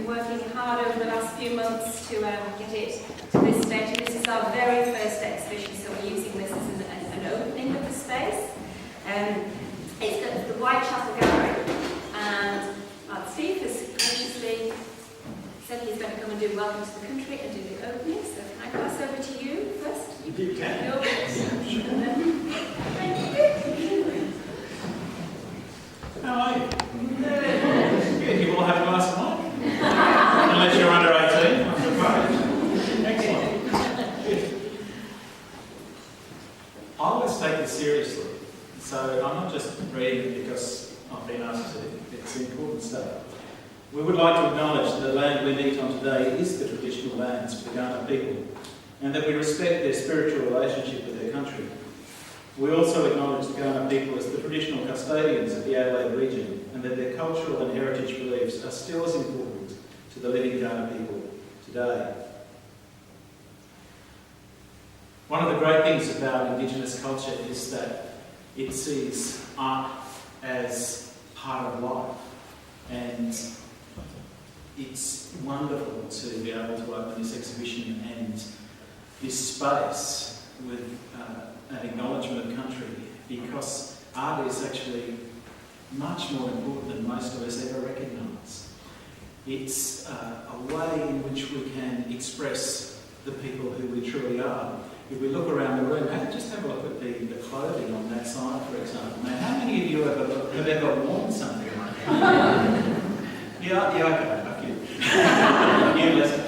been working hard over the last few months to get it to this stage. And this is our very first exhibition, so we're using this as an opening of the space. It's at the Whitechapel Gallery, and Steve has graciously said he's going to come and do Welcome to the Country and do the opening. So can I pass over to you first? You can. How are you? Good. You all have a glass of wine? Unless you're under 18, I suppose. Excellent. Good. I always take this seriously. So I'm not just reading it because I've been asked to. It's important stuff. We would like to acknowledge that the land we meet on today is the traditional lands for the Kaurna people, and that we respect their spiritual relationship with their country. We also acknowledge the Kaurna people as the traditional custodians of the Adelaide region, and that their cultural and heritage beliefs are still as important to the living Kaurna people today. One of the great things about Indigenous culture is that it sees art as part of life, and it's wonderful to be able to open this exhibition and this space with an acknowledgement of country, because art is actually much more important than most of us ever recognise. It's a way in which we can express the people who we truly are. If we look around the room, just have a look at the clothing on that side, for example. Now, how many of you have ever worn something like that? Yeah, okay, a few. You listen.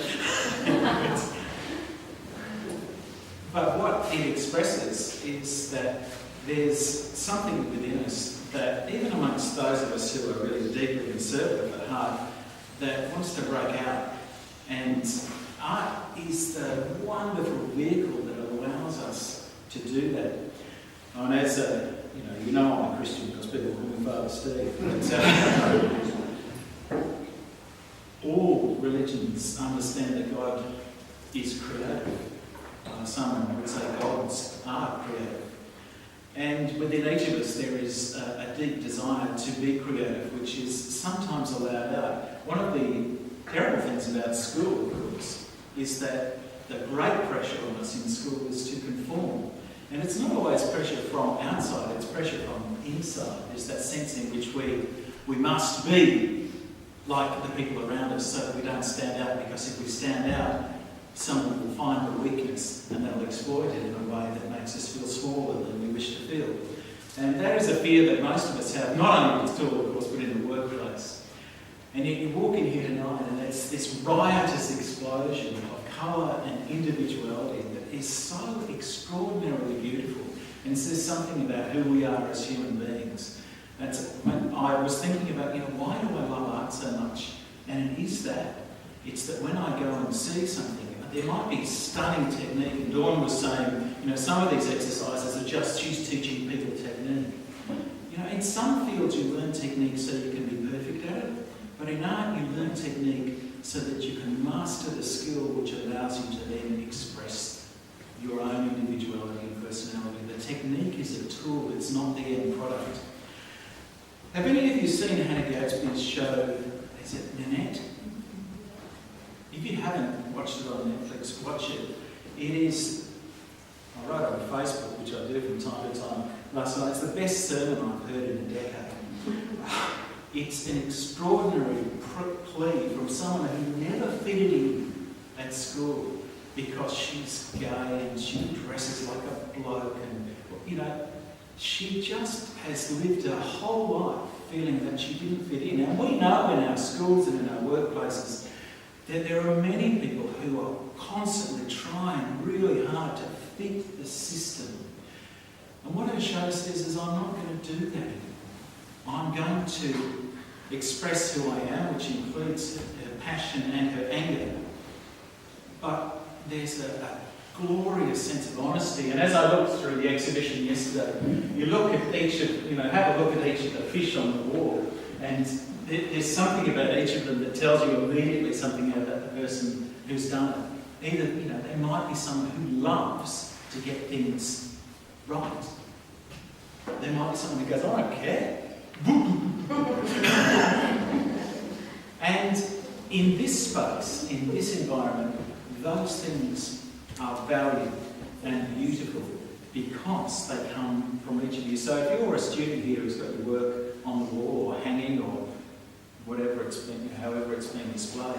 But what it expresses is that there's something within us that, even amongst those of us who are really deeply conservative at heart, that wants to break out. And art is the wonderful vehicle that allows us to do that. And as you know I'm a Christian because people call me Father Steve. But, all religions understand that God is creative. Some would say gods are creative. And within each of us there is a deep desire to be creative, which is sometimes allowed out. One of the terrible things about school, of course, is that the great pressure on us in school is to conform. And it's not always pressure from outside, it's pressure from inside. There's that sense in which we must be like the people around us so that we don't stand out, because if we stand out, someone will find the weakness and they'll exploit it in a way that makes us feel smaller than we wish to feel. And that is a fear that most of us have, not only in school, of course, but in the workplace. And yet you walk in here tonight and it's this riotous explosion of colour and individuality that is so extraordinarily beautiful and says something about who we are as human beings. When I was thinking about, why do I love art so much? And it is that. It's that when I go and see something, there might be stunning technique. And Dawn was saying, some of these exercises are just she's teaching people technique. In some fields you learn technique so you can be perfect at it. But in art you learn technique so that you can master the skill which allows you to then express your own individuality and personality. The technique is a tool, it's not the end product. Have any of you seen Hannah Gadsby's show, is it Nanette? If you haven't watched it on Netflix, watch it. It is, I wrote on Facebook, which I do from time to time, last night, it's the best sermon I've heard in a decade. It's an extraordinary plea from someone who never fitted in at school because she's gay and she dresses like a bloke and, she just has lived her whole life feeling that she didn't fit in. And we know in our schools and in our workplaces that there are many people who are constantly trying really hard to fit the system. And what her show says is, I'm not going to do that anymore. I'm going to express who I am, which includes her passion and her anger. But there's a glorious sense of honesty. And as I looked through the exhibition yesterday, you look at each of, have a look at each of the fish on the wall, and there's something about each of them that tells you immediately something about the person who's done it. Either, they might be someone who loves to get things right. There might be someone who goes, I don't care. And in this space, in this environment, those things are valued and beautiful because they come from each of you. So if you're a student here who's got your work on the wall or hanging or whatever it's been, however it's been displayed,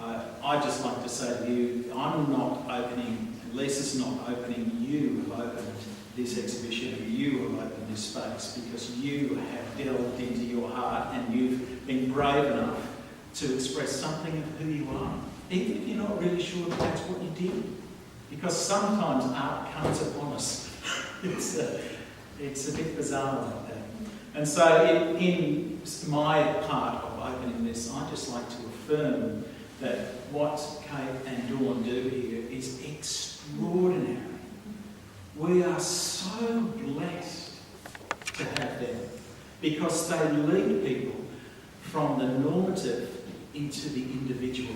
I'd just like to say to you, I'm not opening, Lisa's not opening, you have opened this exhibition, and you have opened this space because you have delved into your heart and you've been brave enough to express something of who you are, even if you're not really sure that that's what you did. Because sometimes art comes upon us. It's a bit bizarre like that. And so in my part of opening this, I'd just like to affirm that what Kate and Dawn do here is extraordinary. We are so blessed to have them because they lead people from the normative into the individual.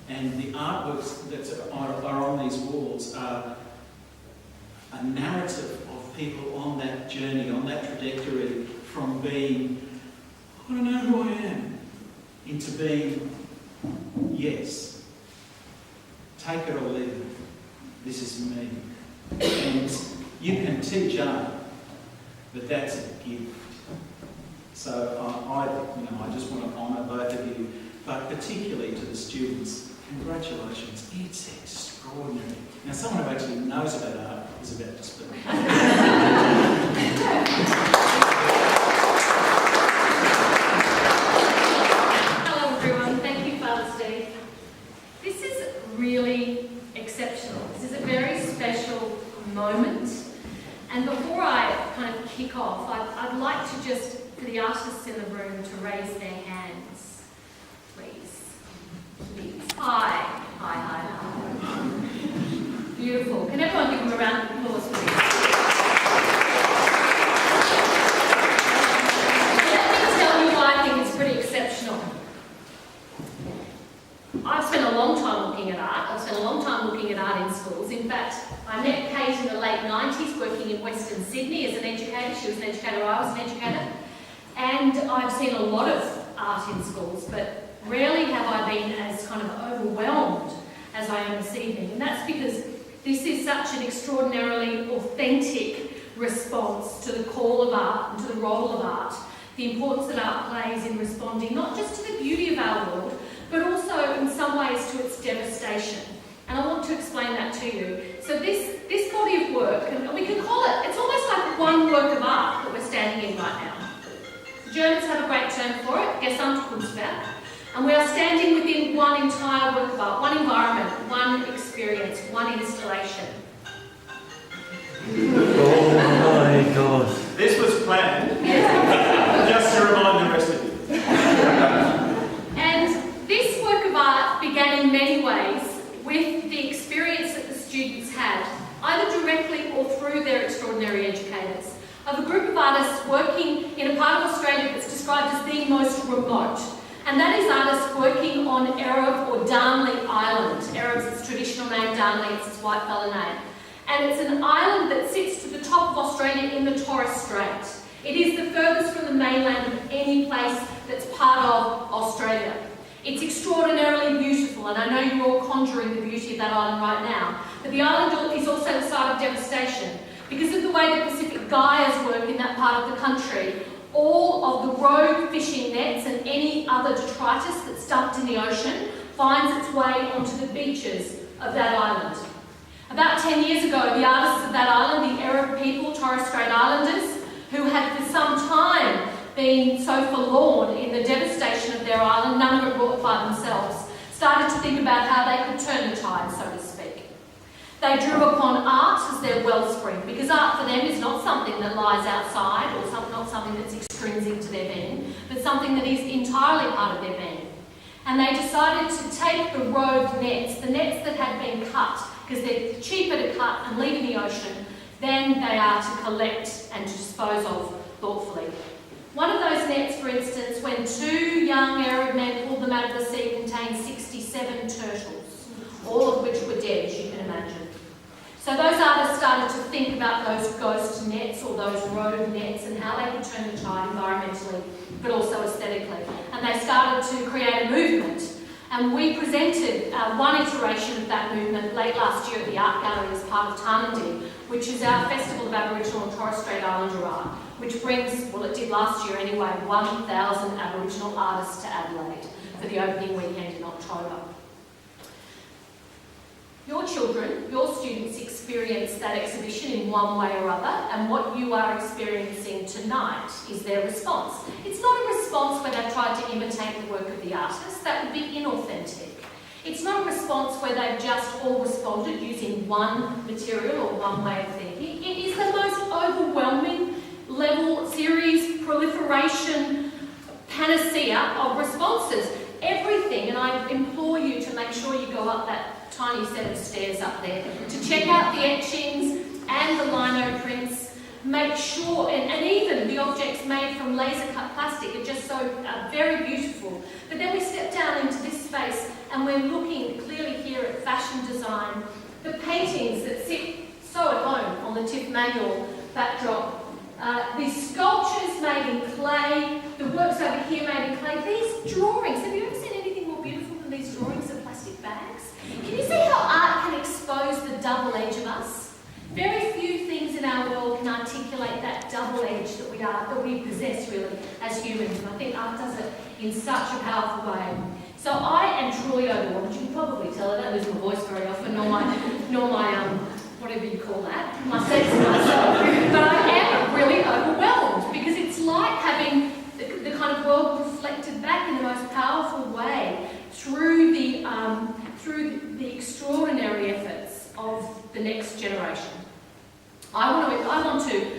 And the artworks that are on these walls are a narrative of people on that journey, on that trajectory from being, I don't know who I am, into being, yes, take it or leave it, this is me. And you can teach art, but that's a gift. So I just want to honour both of you, but particularly to the students. Congratulations, it's extraordinary. Now someone who actually knows about art is about to speak. Hello everyone, thank you Father Steve. This is really exceptional. This is a very special moment. And before I kind of kick off, I'd like to just, for the artists in the room, to raise their hands, please. Please. Hi. Beautiful. Can everyone give them a round of applause, please? Let me tell you why I think it's pretty exceptional. I've spent a long time looking at art. I've spent a long time looking at art in schools. In fact, I met Kate in the late 90s working in Western Sydney as an educator. She was an educator, I was an educator. And I've seen a lot of art in schools, but rarely have I been as kind of overwhelmed as I am this evening. And that's because this is such an extraordinarily authentic response to the call of art and to the role of art, the importance that art plays in responding not just to the beauty of our world, but also in some ways to its devastation. And I want to explain that to you. So this body of work, and we can call it, it's almost like one work of art that we're standing in right now. The Germans have a great term for it, Gesamtkunstwerk. And we are standing within one entire work of art, one environment, one experience, one installation. Oh my God. This was planned, just to remind the rest of you. And this work of art began in many ways with the experience that the students had, either directly or through their extraordinary educators, of a group of artists working in a part of Australia that's described as the most remote. And that is artists working on Ereb or Darnley Island. Ereb's its traditional name, Darnley, it's its whitefella name. And it's an island that sits to the top of Australia in the Torres Strait. It is the furthest from the mainland of any place that's part of Australia. It's extraordinarily beautiful, and I know you're all conjuring the beauty of that island right now. But the island is also the site of devastation. Because of the way the Pacific Gyres work in that part of the country, all of the rogue fishing nets and any other detritus that's dumped in the ocean finds its way onto the beaches of that island. About 10 years ago, the artists of that island, the Ereb people, Torres Strait Islanders, who had for some time been so forlorn in the devastation of their island, none of it brought by themselves, started to think about how they could turn the tide, so to speak. They drew upon art as their wellspring, because art for them is not something that lies outside or not something that's extrinsic to their being, but something that is entirely part of their being. And they decided to take the rogue nets, the nets that had been cut, because they're cheaper to cut and leave in the ocean than they are to collect and to dispose of thoughtfully. One of those nets, for instance, when two young Ereb men pulled them out of the sea, contained 67 turtles, all of which were dead, as you can imagine. So those artists started to think about those ghost nets or those road nets and how they could turn the tide environmentally but also aesthetically. And they started to create a movement. And we presented one iteration of that movement late last year at the Art Gallery as part of Tarnandy, which is our Festival of Aboriginal and Torres Strait Islander Art, which brings, well it did last year anyway, 1,000 Aboriginal artists to Adelaide for the opening weekend in October. Your children, your students experience that exhibition in one way or other, and what you are experiencing tonight is their response. It's not a response where they've tried to imitate the work of the artist. That would be inauthentic. It's not a response where they've just all responded using one material or one way of thinking. It is the most overwhelming level, series, proliferation, panacea of responses. Everything, and I implore you to make sure you go up that tiny set of stairs up there to check out the etchings and the lino prints. Make sure, and even the objects made from laser cut plastic are just so very beautiful. But then we step down into this space and we're looking clearly here at fashion design, the paintings that sit so at home on the Tiff Manual backdrop, these sculptures made in clay, the works over here made in clay, these drawings. Have you ever seen anything more beautiful than these drawings of plastic bags? Can you see how art can expose the double edge of us? Very few things in our world can articulate that double edge that we possess really as humans. And I think art does it in such a powerful way. So I am truly overwhelmed. You can probably tell I don't lose my voice very often, nor my whatever you call that, my sense of myself. But I am really overwhelmed because it's like having the kind of world reflected back in the most powerful way through the extraordinary efforts of the next generation. I want to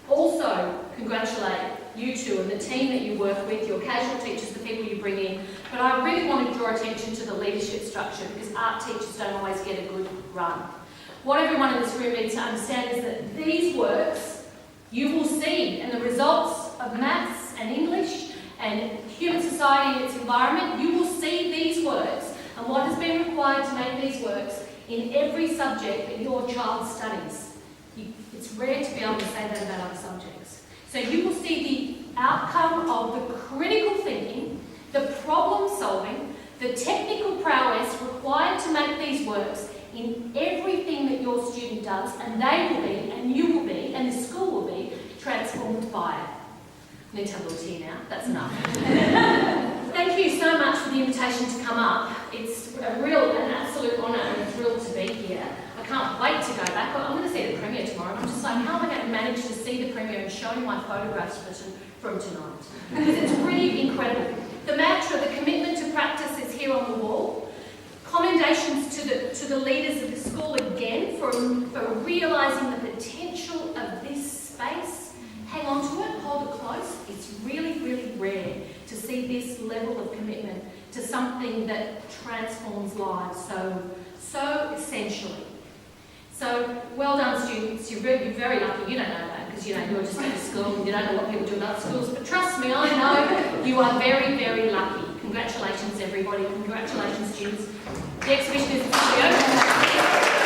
also congratulate you two and the team that you work with, your casual teachers, the people you bring in, but I really want to draw attention to the leadership structure because art teachers don't always get a good run. What everyone in this room needs to understand is that these works you will see, and the results of maths and English and human society and its environment, you will see these works and what has been required to make these works in every subject that your child studies. It's rare to be able to say that about other subjects. So you will see the outcome of the critical thinking, the problem solving, the technical prowess required to make these works in everything that your student does, and they will be, and you will be, and the school will be transformed by it. I need to have a little tea now, that's enough. Thank you so much for the invitation to come up. It's an absolute honour and a thrill to be here. I can't wait to go back. I'm going to see the premiere tomorrow. I'm just like, how am I going to manage to see the premiere and show you my photographs from tonight? Because it's pretty incredible. The mantra, the commitment to practice is here on the wall. Commendations to the leaders of the school again for realising the potential of this space. Hang on to it, hold it close. It's really, really rare to see this level of commitment to something that transforms lives so essentially. So, well done students, you're very lucky. You don't know that because you're just at school and you don't know what people do in other schools, but trust me, I know you are very, very lucky. Congratulations everybody, congratulations students. The exhibition is officially open.